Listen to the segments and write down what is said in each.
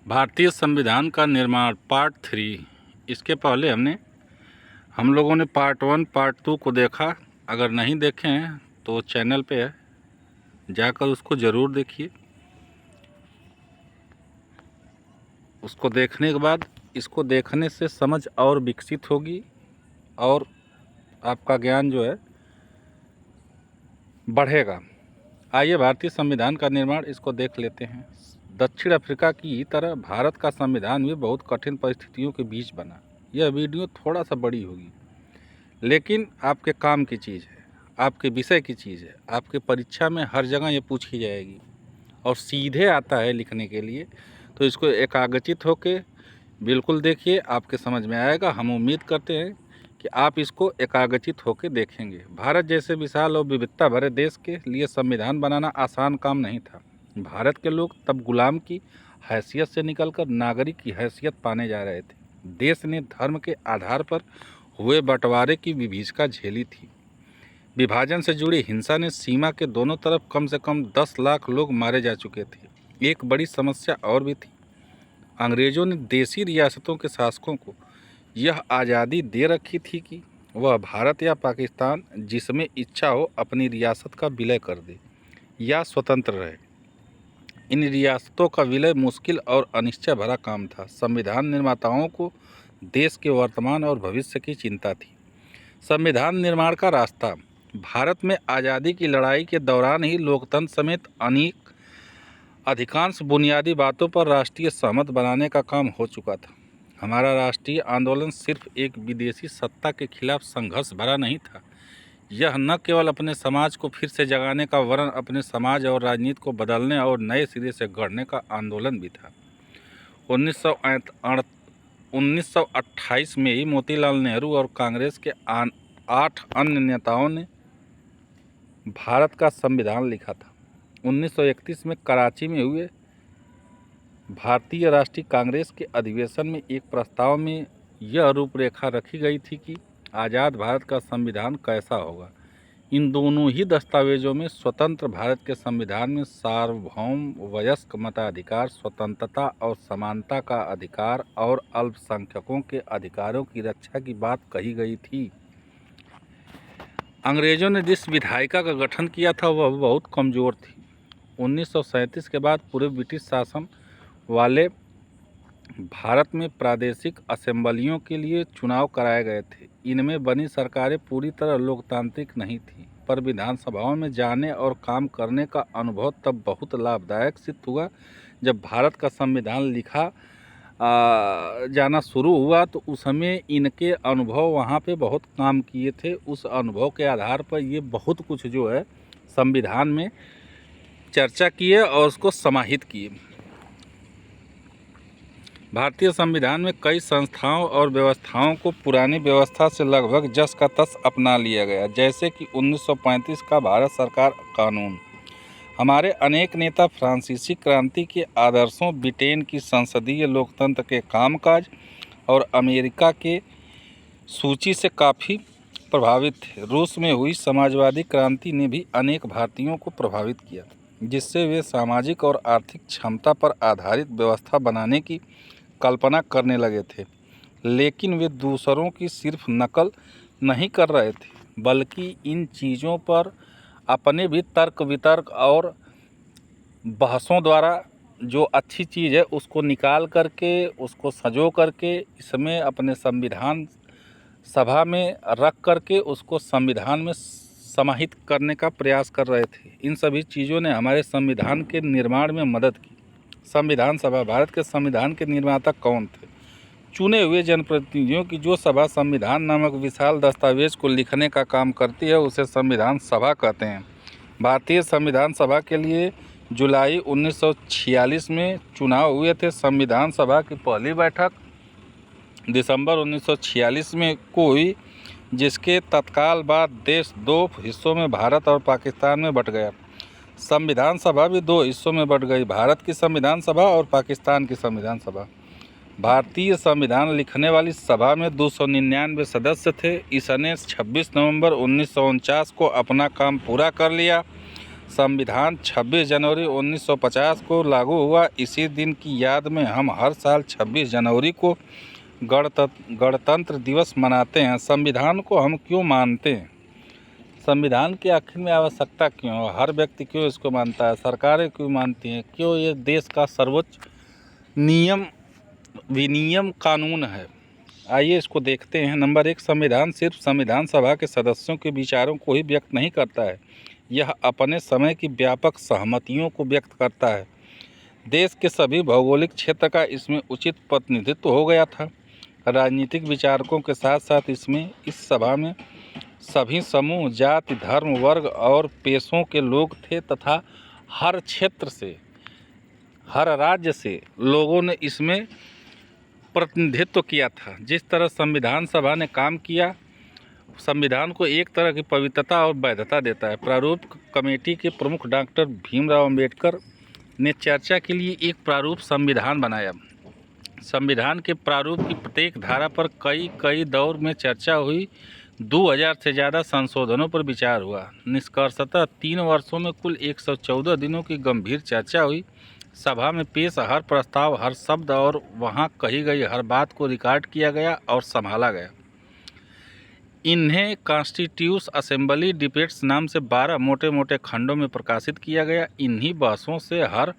भारतीय संविधान का निर्माण पार्ट 3। इसके पहले हम लोगों ने पार्ट 1 पार्ट 2 को देखा। अगर नहीं देखे हैं तो चैनल पे है, जाकर उसको ज़रूर देखिए। उसको देखने के बाद इसको देखने से समझ और विकसित होगी और आपका ज्ञान जो है बढ़ेगा। आइए भारतीय संविधान का निर्माण इसको देख लेते हैं। दक्षिण अफ्रीका की तरह भारत का संविधान भी बहुत कठिन परिस्थितियों के बीच बना। यह वीडियो थोड़ा सा बड़ी होगी, लेकिन आपके काम की चीज़ है, आपके विषय की चीज़ है। आपके परीक्षा में हर जगह ये पूछी जाएगी और सीधे आता है लिखने के लिए। तो इसको एकाग्रचित होके बिल्कुल देखिए, आपके समझ में आएगा। हम उम्मीद करते हैं कि आप इसको एकाग्रचित होकर देखेंगे। भारत जैसे विशाल और विविधता भरे देश के लिए संविधान बनाना आसान काम नहीं था। भारत के लोग तब गुलाम की हैसियत से निकलकर नागरिक की हैसियत पाने जा रहे थे। देश ने धर्म के आधार पर हुए बंटवारे की विभीषिका झेली थी। विभाजन से जुड़ी हिंसा ने सीमा के दोनों तरफ कम से कम 10 लाख लोग मारे जा चुके थे। एक बड़ी समस्या और भी थी। अंग्रेज़ों ने देशी रियासतों के शासकों को यह आज़ादी दे रखी थी कि वह भारत या पाकिस्तान जिसमें इच्छा हो अपनी रियासत का विलय कर दे या स्वतंत्र रहे। इन रियासतों का विलय मुश्किल और अनिश्चय भरा काम था। संविधान निर्माताओं को देश के वर्तमान और भविष्य की चिंता थी। संविधान निर्माण का रास्ता। भारत में आज़ादी की लड़ाई के दौरान ही लोकतंत्र समेत अनेक अधिकांश बुनियादी बातों पर राष्ट्रीय सहमत बनाने का काम हो चुका था। हमारा राष्ट्रीय आंदोलन सिर्फ एक विदेशी सत्ता के खिलाफ संघर्ष भरा नहीं था। यह न केवल अपने समाज को फिर से जगाने का, वरन अपने समाज और राजनीति को बदलने और नए सिरे से गढ़ने का आंदोलन भी था। 1928 में ही मोतीलाल नेहरू और कांग्रेस के 8 अन्य नेताओं ने भारत का संविधान लिखा था। 1931 में कराची में हुए भारतीय राष्ट्रीय कांग्रेस के अधिवेशन में एक प्रस्ताव में यह रूपरेखा रखी गई थी कि आज़ाद भारत का संविधान कैसा होगा। इन दोनों ही दस्तावेजों में स्वतंत्र भारत के संविधान में सार्वभौम वयस्क मताधिकार, स्वतंत्रता और समानता का अधिकार और अल्पसंख्यकों के अधिकारों की रक्षा की बात कही गई थी। अंग्रेज़ों ने जिस विधायिका का गठन किया था वह बहुत कमज़ोर थी। 1937 के बाद पूरे ब्रिटिश शासन वाले भारत में प्रादेशिक असेंबलियों के लिए चुनाव कराए गए थे। इनमें बनी सरकारें पूरी तरह लोकतांत्रिक नहीं थीं, पर विधानसभाओं में जाने और काम करने का अनुभव तब बहुत लाभदायक सिद्ध हुआ। जब भारत का संविधान लिखा जाना शुरू हुआ तो उस समय इनके अनुभव वहाँ पे बहुत काम किए थे। उस अनुभव के आधार पर ये बहुत कुछ जो है संविधान में चर्चा किए और उसको समाहित किए। भारतीय संविधान में कई संस्थाओं और व्यवस्थाओं को पुरानी व्यवस्था से लगभग जस का तस अपना लिया गया, जैसे कि 1935 का भारत सरकार कानून। हमारे अनेक नेता फ्रांसीसी क्रांति के आदर्शों, ब्रिटेन की संसदीय लोकतंत्र के कामकाज और अमेरिका के सूची से काफ़ी प्रभावित थे। रूस में हुई समाजवादी क्रांति ने भी अनेक भारतीयों को प्रभावित किया, जिससे वे सामाजिक और आर्थिक क्षमता पर आधारित व्यवस्था बनाने की कल्पना करने लगे थे। लेकिन वे दूसरों की सिर्फ नकल नहीं कर रहे थे, बल्कि इन चीज़ों पर अपने भी तर्क वितर्क और बहसों द्वारा जो अच्छी चीज़ है उसको निकाल करके, उसको संजो करके इसमें अपने संविधान सभा में रख करके उसको संविधान में समाहित करने का प्रयास कर रहे थे। इन सभी चीज़ों ने हमारे संविधान के निर्माण में मदद की। संविधान सभा। भारत के संविधान के निर्माता कौन थे? चुने हुए जनप्रतिनिधियों की जो सभा संविधान नामक विशाल दस्तावेज को लिखने का काम करती है उसे संविधान सभा कहते हैं। भारतीय संविधान सभा के लिए जुलाई 1946 में चुनाव हुए थे। संविधान सभा की पहली बैठक दिसंबर 1946 में को हुई, जिसके तत्काल बाद देश 2 हिस्सों में भारत और पाकिस्तान में बंट गया। संविधान सभा भी 2 हिस्सों में बंट गई, भारत की संविधान सभा और पाकिस्तान की संविधान सभा। भारतीय संविधान लिखने वाली सभा में 299 सदस्य थे। इसने 26 नवंबर 1949 को अपना काम पूरा कर लिया। संविधान 26 जनवरी 1950 को लागू हुआ। इसी दिन की याद में हम हर साल 26 जनवरी को गणतंत्र दिवस मनाते हैं। संविधान को हम क्यों मानते हैं? संविधान की आखिर में आवश्यकता क्यों है? हर व्यक्ति क्यों इसको मानता है? सरकारें क्यों मानती हैं? क्यों ये देश का सर्वोच्च नियम विनियम कानून है? आइए इसको देखते हैं। नंबर 1, संविधान सिर्फ संविधान सभा के सदस्यों के विचारों को ही व्यक्त नहीं करता है, यह अपने समय की व्यापक सहमतियों को व्यक्त करता है। देश के सभी भौगोलिक क्षेत्र का इसमें उचित प्रतिनिधित्व हो गया था। राजनीतिक विचारकों के साथ साथ इस सभा में सभी समूह, जाति, धर्म, वर्ग और पेशों के लोग थे तथा हर क्षेत्र से, हर राज्य से लोगों ने इसमें प्रतिनिधित्व किया था। जिस तरह संविधान सभा ने काम किया, संविधान को एक तरह की पवित्रता और वैधता देता है। प्रारूप कमेटी के प्रमुख डॉक्टर भीमराव अंबेडकर ने चर्चा के लिए एक प्रारूप संविधान बनाया। संविधान के प्रारूप की प्रत्येक धारा पर कई दौर में चर्चा हुई। 2000 से ज़्यादा संशोधनों पर विचार हुआ। निष्कर्षतः 3 वर्षों में कुल 114 दिनों की गंभीर चर्चा हुई। सभा में पेश हर प्रस्ताव, हर शब्द और वहां कही गई हर बात को रिकॉर्ड किया गया और संभाला गया। इन्हें कॉन्स्टिट्यूशन असेंबली डिबेट्स नाम से 12 मोटे मोटे खंडों में प्रकाशित किया गया। इन्हीं बहसों से हर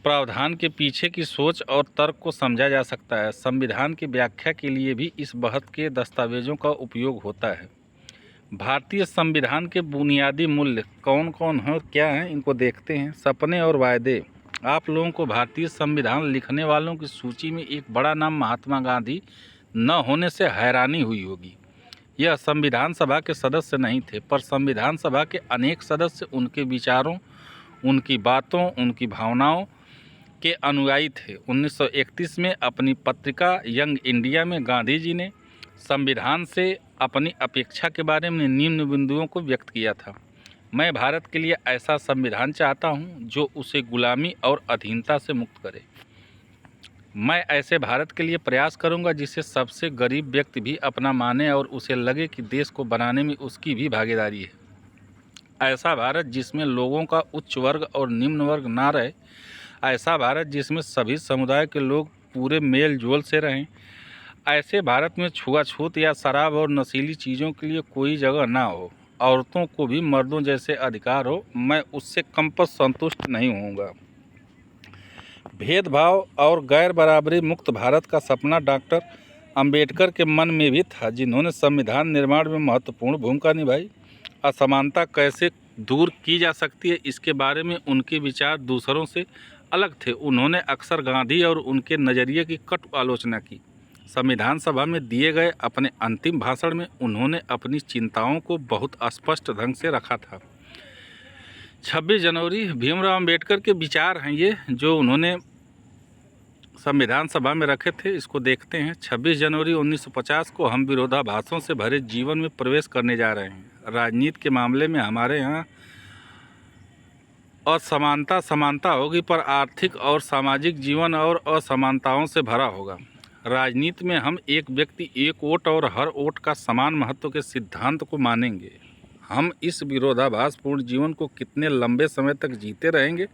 प्रावधान के पीछे की सोच और तर्क को समझा जा सकता है। संविधान की व्याख्या के लिए भी इस बहस के दस्तावेजों का उपयोग होता है। भारतीय संविधान के बुनियादी मूल्य कौन कौन हैं, क्या हैं, इनको देखते हैं। सपने और वायदे। आप लोगों को भारतीय संविधान लिखने वालों की सूची में एक बड़ा नाम महात्मा गांधी न होने से हैरानी हुई होगी। यह संविधान सभा के सदस्य नहीं थे, पर संविधान सभा के अनेक सदस्य उनके विचारों, उनकी बातों, उनकी भावनाओं के अनुयायी थे। 1931 में अपनी पत्रिका यंग इंडिया में गांधी जी ने संविधान से अपनी अपेक्षा के बारे में निम्न बिंदुओं को व्यक्त किया था। मैं भारत के लिए ऐसा संविधान चाहता हूं जो उसे गुलामी और अधीनता से मुक्त करे। मैं ऐसे भारत के लिए प्रयास करूंगा जिसे सबसे गरीब व्यक्ति भी अपना माने और उसे लगे कि देश को बनाने में उसकी भी भागीदारी है। ऐसा भारत जिसमें लोगों का उच्च वर्ग और निम्न वर्ग ना रहे। ऐसा भारत जिसमें सभी समुदाय के लोग पूरे मेल जोल से रहें। ऐसे भारत में छुआछूत या शराब और नशीली चीज़ों के लिए कोई जगह ना हो। औरतों को भी मर्दों जैसे अधिकार हो। मैं उससे कम पर संतुष्ट नहीं होऊंगा। भेदभाव और गैर बराबरी मुक्त भारत का सपना डॉक्टर अंबेडकर के मन में भी था, जिन्होंने संविधान निर्माण में महत्वपूर्ण भूमिका निभाई। असमानता कैसे दूर की जा सकती है, इसके बारे में उनके विचार दूसरों से अलग थे। उन्होंने अक्सर गांधी और उनके नज़रिए की कटु आलोचना की। संविधान सभा में दिए गए अपने अंतिम भाषण में उन्होंने अपनी चिंताओं को बहुत स्पष्ट ढंग से रखा था। 26 जनवरी भीमराव अंबेडकर के विचार हैं ये, जो उन्होंने संविधान सभा में रखे थे। इसको देखते हैं। 26 जनवरी 1950 को हम विरोधाभासों से भरे जीवन में प्रवेश करने जा रहे हैं। राजनीति के मामले में हमारे यहाँ असमानता समानता होगी, पर आर्थिक और सामाजिक जीवन और असमानताओं से भरा होगा। राजनीति में हम एक व्यक्ति एक वोट और हर वोट का समान महत्व के सिद्धांत को मानेंगे। हम इस विरोधाभासपूर्ण जीवन को कितने लंबे समय तक जीते रहेंगे?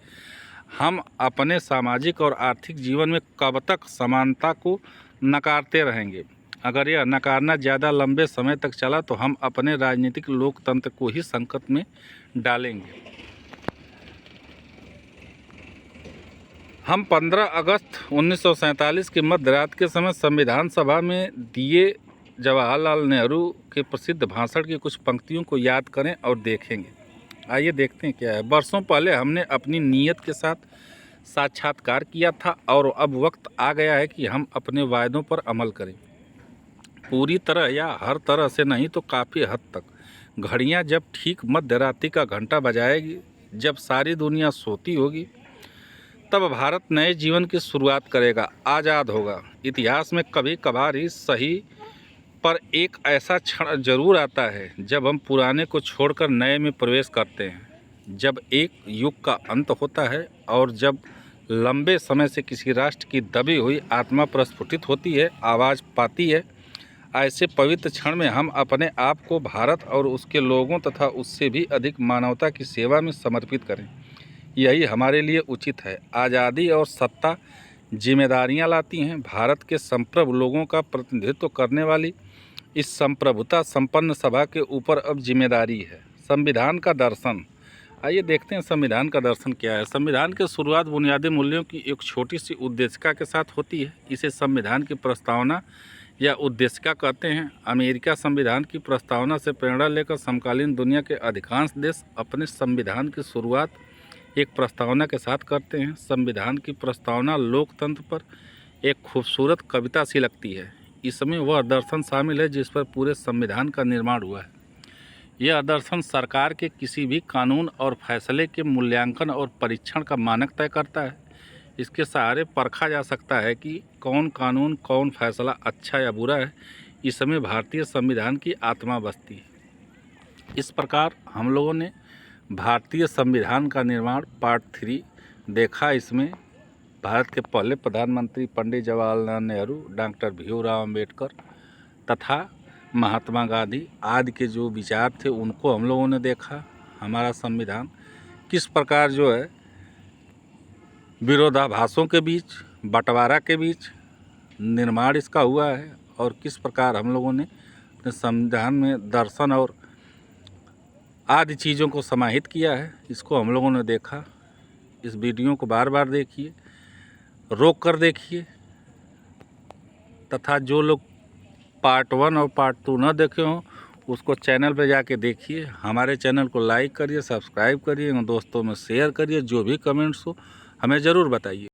हम अपने सामाजिक और आर्थिक जीवन में कब तक समानता को नकारते रहेंगे? अगर यह नकारना ज़्यादा लंबे समय तक चला तो हम अपने राजनीतिक लोकतंत्र को ही संकट में डालेंगे। हम 15 अगस्त 1947 की मध्य रात के समय संविधान सभा में दिए जवाहरलाल नेहरू के प्रसिद्ध भाषण की कुछ पंक्तियों को याद करें और देखेंगे। आइए देखते हैं क्या है। वर्षों पहले हमने अपनी नीयत के साथ साक्षात्कार किया था और अब वक्त आ गया है कि हम अपने वायदों पर अमल करें। पूरी तरह या हर तरह से नहीं तो काफ़ी हद तक। घड़ियां जब ठीक मध्य रात्रि का घंटा बजाएगी, जब सारी दुनिया सोती होगी, तब भारत नए जीवन की शुरुआत करेगा, आज़ाद होगा। इतिहास में कभी कभार ही सही, पर एक ऐसा क्षण जरूर आता है जब हम पुराने को छोड़कर नए में प्रवेश करते हैं। जब एक युग का अंत होता है और जब लंबे समय से किसी राष्ट्र की दबी हुई आत्मा प्रस्फुटित होती है, आवाज़ पाती है। ऐसे पवित्र क्षण में हम अपने आप को भारत और उसके लोगों तथा उससे भी अधिक मानवता की सेवा में समर्पित करें। यही हमारे लिए उचित है। आज़ादी और सत्ता जिम्मेदारियां लाती हैं। भारत के संप्रभु लोगों का प्रतिनिधित्व करने वाली इस संप्रभुता संपन्न सभा के ऊपर अब जिम्मेदारी है। संविधान का दर्शन। आइए देखते हैं संविधान का दर्शन क्या है। संविधान की शुरुआत बुनियादी मूल्यों की एक छोटी सी उद्देशिका के साथ होती है। इसे संविधान की प्रस्तावना या उद्देशिका कहते हैं। अमेरिका संविधान की प्रस्तावना से प्रेरणा लेकर समकालीन दुनिया के अधिकांश देश अपने संविधान की शुरुआत एक प्रस्तावना के साथ करते हैं। संविधान की प्रस्तावना लोकतंत्र पर एक खूबसूरत कविता सी लगती है। इसमें वह दर्शन शामिल है जिस पर पूरे संविधान का निर्माण हुआ है। यह दर्शन सरकार के किसी भी कानून और फैसले के मूल्यांकन और परीक्षण का मानक तय करता है। इसके सहारे परखा जा सकता है कि कौन कानून कौन फैसला अच्छा या बुरा है। इसमें भारतीय संविधान की आत्मा बसती है। इस प्रकार हम लोगों ने भारतीय संविधान का निर्माण पार्ट 3 देखा। इसमें भारत के पहले प्रधानमंत्री पंडित जवाहरलाल नेहरू, डॉक्टर भीमराव अम्बेडकर तथा महात्मा गांधी आदि के जो विचार थे उनको हम लोगों ने देखा। हमारा संविधान किस प्रकार जो है विरोधाभासों के बीच, बंटवारा के बीच निर्माण इसका हुआ है और किस प्रकार हम लोगों ने अपने संविधान में दर्शन और आदि चीज़ों को समाहित किया है, इसको हम लोगों ने देखा। इस वीडियो को बार बार देखिए, रोक कर देखिए तथा जो लोग पार्ट 1 और पार्ट 2 न देखे हों उसको चैनल पर जाके देखिए। हमारे चैनल को लाइक करिए, सब्सक्राइब करिए, दोस्तों में शेयर करिए। जो भी कमेंट्स हो हमें ज़रूर बताइए।